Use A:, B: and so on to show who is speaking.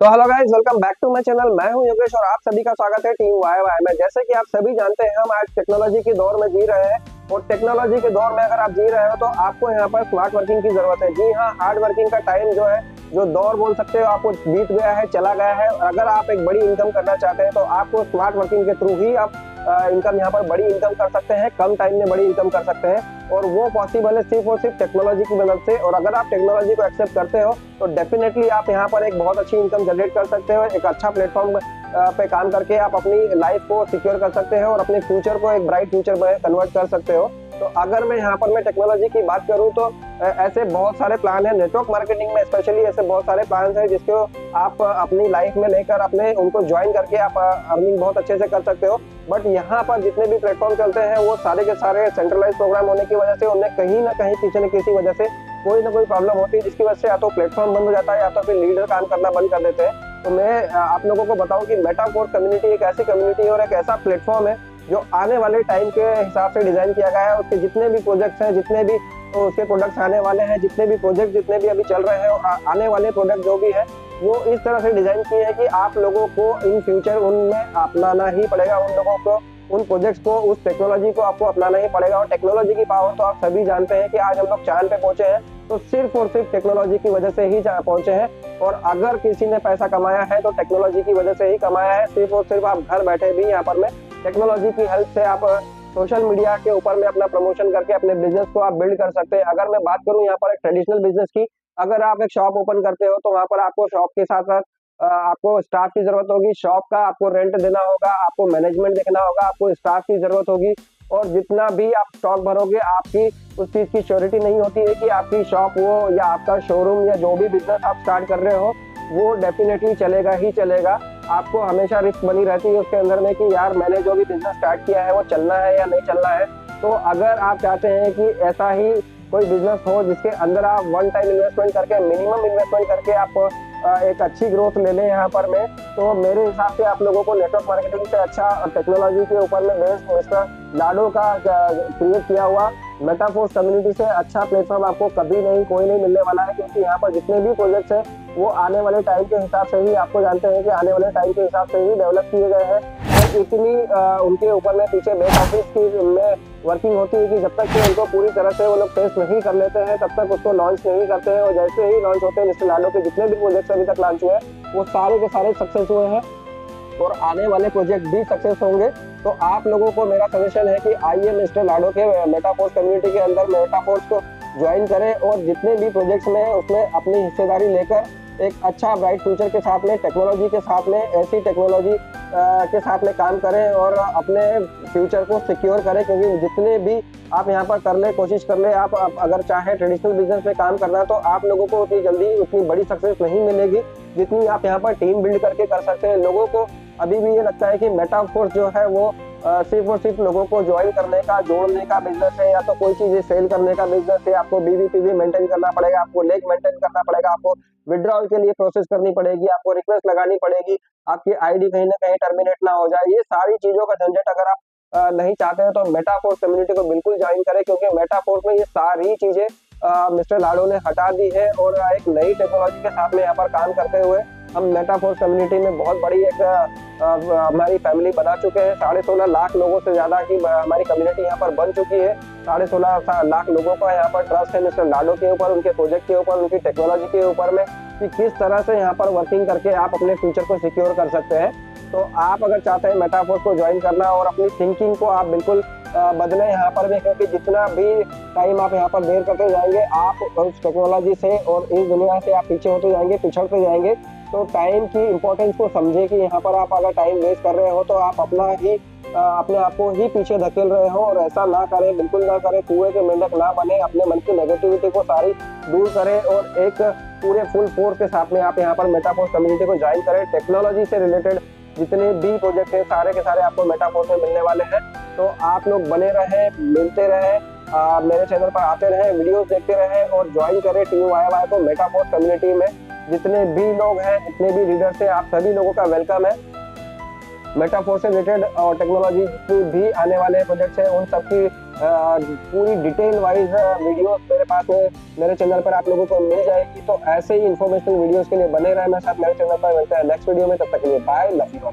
A: तो hello guys, welcome back to my channel. मैं हूं योगेश और आप सभी का स्वागत है टीम वाई वाई में। जैसे कि आप सभी जानते हैं, हम आज टेक्नोलॉजी के दौर में जी रहे हैं और टेक्नोलॉजी के दौर में अगर आप जी रहे हो तो आपको यहां पर स्मार्ट वर्किंग की जरूरत है। जी हां, हार्ड वर्किंग का टाइम जो है, जो दौर बोल सकते हो, आपको बीत गया है, चला गया है। अगर आप एक बड़ी इनकम करना चाहते हैं तो आपको स्मार्ट वर्किंग के थ्रू ही आप इनकम यहाँ पर बड़ी इनकम कर सकते हैं, कम टाइम में बड़ी इनकम कर सकते हैं और वो पॉसिबल है सिर्फ और सिर्फ टेक्नोलॉजी की मदद से। और अगर आप टेक्नोलॉजी को एक्सेप्ट करते हो तो डेफिनेटली आप यहाँ पर एक बहुत अच्छी इनकम जनरेट कर सकते हो। एक अच्छा प्लेटफॉर्म पे काम करके आप अपनी लाइफ को सिक्योर कर सकते हो और अपने फ्यूचर को एक ब्राइट फ्यूचर में कन्वर्ट कर सकते हो। तो अगर मैं यहाँ पर टेक्नोलॉजी की बात करूँ तो ऐसे बहुत सारे प्लान है नेटवर्क मार्केटिंग में, स्पेशली ऐसे बहुत सारे प्लान है जिसको आप अपनी लाइफ में लेकर अपने उनको ज्वाइन करके आप अर्निंग बहुत अच्छे से कर सकते हो। बट यहाँ पर जितने भी प्लेटफॉर्म चलते हैं वो सारे के सारे सेंट्रलाइज प्रोग्राम होने की वजह से उन्हें कहीं ना कहीं किसी न किसी वजह से कोई ना कोई प्रॉब्लम होती है, जिसकी वजह से या तो प्लेटफॉर्म बंद हो जाता है या तो फिर लीडर काम करना बंद कर देते हैं। तो मैं आप लोगों को बताऊं कि मेटाफोर्स कम्युनिटी एक ऐसी कम्युनिटी और एक ऐसा प्लेटफॉर्म है जो आने वाले टाइम के हिसाब से डिजाइन किया गया है। उसके जितने भी प्रोजेक्ट्स हैं, जितने भी तो उसके प्रोडक्ट्स आने वाले हैं, जितने भी प्रोजेक्ट जितने भी अभी चल रहे हैं और आने वाले प्रोडक्ट जो भी है वो इस तरह से डिजाइन किए हैं कि आप लोगों को इन फ्यूचर उनमें अपनाना ही पड़ेगा। उन लोगों को उन प्रोजेक्ट्स को, उस टेक्नोलॉजी को आपको अपनाना ही पड़ेगा। और टेक्नोलॉजी की पावर तो आप सभी जानते हैं कि आज हम लोग चांद पे पहुंचे हैं तो सिर्फ और सिर्फ टेक्नोलॉजी की वजह से ही पहुंचे हैं। और अगर किसी ने पैसा कमाया है तो टेक्नोलॉजी की वजह से ही कमाया है। सिर्फ और सिर्फ आप घर बैठे भी यहाँ पर में टेक्नोलॉजी की हेल्प से आप सोशल मीडिया के ऊपर में अपना प्रमोशन करके अपने बिजनेस को आप बिल्ड कर सकते हैं। अगर मैं बात करूं यहाँ पर एक ट्रेडिशनल बिजनेस की, अगर आप एक शॉप ओपन करते हो तो वहां पर आपको शॉप के साथ साथ आपको स्टाफ की जरूरत होगी, शॉप का आपको रेंट देना होगा, आपको मैनेजमेंट देखना होगा, आपको स्टाफ की जरूरत होगी। और जितना भी आप स्टॉक भरोगे आपकी उस चीज की श्योरिटी नहीं होती है कि आपकी शॉप वो या आपका शोरूम या जो भी बिजनेस आप स्टार्ट कर रहे हो वो डेफिनेटली चलेगा ही चलेगा। आपको हमेशा रिस्क बनी रहती है उसके अंदर में कि यार मैंने जो भी बिजनेस स्टार्ट किया है वो चलना है या नहीं चलना है। तो अगर आप चाहते हैं कि ऐसा ही कोई बिजनेस हो जिसके अंदर आप वन टाइम इन्वेस्टमेंट करके, मिनिमम इन्वेस्टमेंट करके आप एक अच्छी ग्रोथ ले लें यहाँ पर में, तो मेरे हिसाब से आप लोगों को नेटवर्क मार्केटिंग से अच्छा टेक्नोलॉजी के ऊपर में बेस्ट मिस्टर लाडो का क्रिएट किया हुआ मेटाफोर्स कम्युनिटी से अच्छा प्लेटफॉर्म आपको कभी नहीं कोई नहीं मिलने वाला है। क्योंकि यहाँ पर जितने भी प्रोजेक्ट्स हैं वो आने वाले टाइम के हिसाब से ही, आपको जानते हैं कि आने वाले टाइम के हिसाब से ही डेवलप किए गए हैं। और इतनी उनके ऊपर में पीछे बैक ऑफिस की में वर्किंग होती है कि जब तक कि उनको पूरी तरह से वो लोग टेस्ट नहीं कर लेते हैं तब तक उसको लॉन्च नहीं करते हैं। और जैसे ही लॉन्च होते हैं, मिस्टर लाडो के जितने भी प्रोजेक्ट्स अभी तक लॉन्च हुए हैं वो सारे के सारे सक्सेस हुए हैं और आने वाले प्रोजेक्ट भी सक्सेस होंगे। तो आप लोगों को मेरा सजेशन है कि आइए मिस्टर लाडो के मेटाफोर्स कम्युनिटी के अंदर मेटाफोर्स को ज्वाइन करें और जितने भी प्रोजेक्ट्स में उसमें अपनी हिस्सेदारी लेकर एक अच्छा ब्राइट फ्यूचर के साथ में, टेक्नोलॉजी के साथ में, ऐसी टेक्नोलॉजी के साथ में काम करें और अपने फ्यूचर को सिक्योर करें। क्योंकि जितने भी आप यहाँ पर कर ले, कोशिश कर ले, आप अगर चाहे ट्रेडिशनल बिजनेस में काम करना तो आप लोगों को उतनी जल्दी उतनी बड़ी सक्सेस नहीं मिलेगी जितनी आप यहाँ पर टीम बिल्ड करके कर सकते हैं। लोगों को अभी भी ये लगता है कि मेटाफोर्स जो है वो सिर्फ और सिर्फ लोगों को ज्वाइन करने का, जोड़ने का बिजनेस है या तो कोई चीजें सेल करने का बिजनेस है। आपको बीवीपीवी मेंटेन करना पड़ेगा, आपको लेग मेंटेन करना पड़ेगा, आपको विड्रॉल के लिए प्रोसेस करनी पड़ेगी, आपको रिक्वेस्ट लगानी पड़ेगी, आपकी आईडी कहीं ना कहीं टर्मिनेट ना हो जाए। ये सारी चीजों का झंझट अगर आप नहीं चाहते हैं तो मेटाफोर्स कम्युनिटी को बिल्कुल ज्वाइन करें। क्योंकि मेटाफोर्स में ये सारी चीजें मिस्टर लाडो ने हटा दी है और एक नई टेक्नोलॉजी के साथ में यहाँ पर काम करते हुए हम मेटाफोर्स कम्युनिटी में बहुत बड़ी एक हमारी फैमिली बना चुके हैं। 16.5 लाख लोगों से ज्यादा की हमारी कम्युनिटी यहाँ पर बन चुकी है। 16.5 लाख लोगों का यहाँ पर ट्रस्ट है मिस्टर लाडो के ऊपर, उनके प्रोजेक्ट के ऊपर, उनकी टेक्नोलॉजी के ऊपर में कि किस तरह से यहाँ पर वर्किंग करके आप अपने फ्यूचर को सिक्योर कर सकते हैं। तो आप अगर चाहते हैं मेटाफोर्स को ज्वाइन करना और अपनी थिंकिंग को आप बिल्कुल बदलें यहाँ पर भी, क्योंकि जितना भी टाइम आप यहाँ पर देर करते जाएंगे आप उस टेक्नोलॉजी से और इस दुनिया से आप पीछे होते जाएंगे, पिछड़ते जाएंगे। तो टाइम की इंपॉर्टेंस को समझे कि यहाँ पर आप अगर टाइम वेस्ट कर रहे हो तो आप अपने आप को ही पीछे धकेल रहे हो। और ऐसा ना करें, बिल्कुल ना करें, कुएं के मेंढक ना बने, अपने मन की नेगेटिविटी को सारी दूर करें और एक पूरे फुल फोर्स के साथ में आप यहाँ पर मेटाफोर्स कम्युनिटी को ज्वाइन करें। टेक्नोलॉजी से रिलेटेड जितने भी प्रोजेक्ट हैं सारे के सारे आपको मेटाफोर्स में मिलने वाले हैं। तो आप लोग बने रहें, मिलते रहें, मेरे चैनल पर आते रहें, वीडियोस देखते रहें और ज्वाइन करें टीम वाई वाई को मेटाफोर्स कम्युनिटी में। जितने भी लोग हैं, जितने भी रीडर्स हैं, आप सभी लोगों का वेलकम है। मेटाफोर्स से रिलेटेड और टेक्नोलॉजी जितनी भी आने वाले प्रोजेक्ट्स हैं उन सब की पूरी डिटेल वाइज वीडियो मेरे पास में मेरे चैनल पर आप लोगों को मिल जाएगी। तो ऐसे ही इन्फॉर्मेशनल वीडियोस के लिए बने रहना साथ मेरे चैनल पर। मिलते हैं नेक्स्ट वीडियो में, तब तक के लिए बाय, लव यू।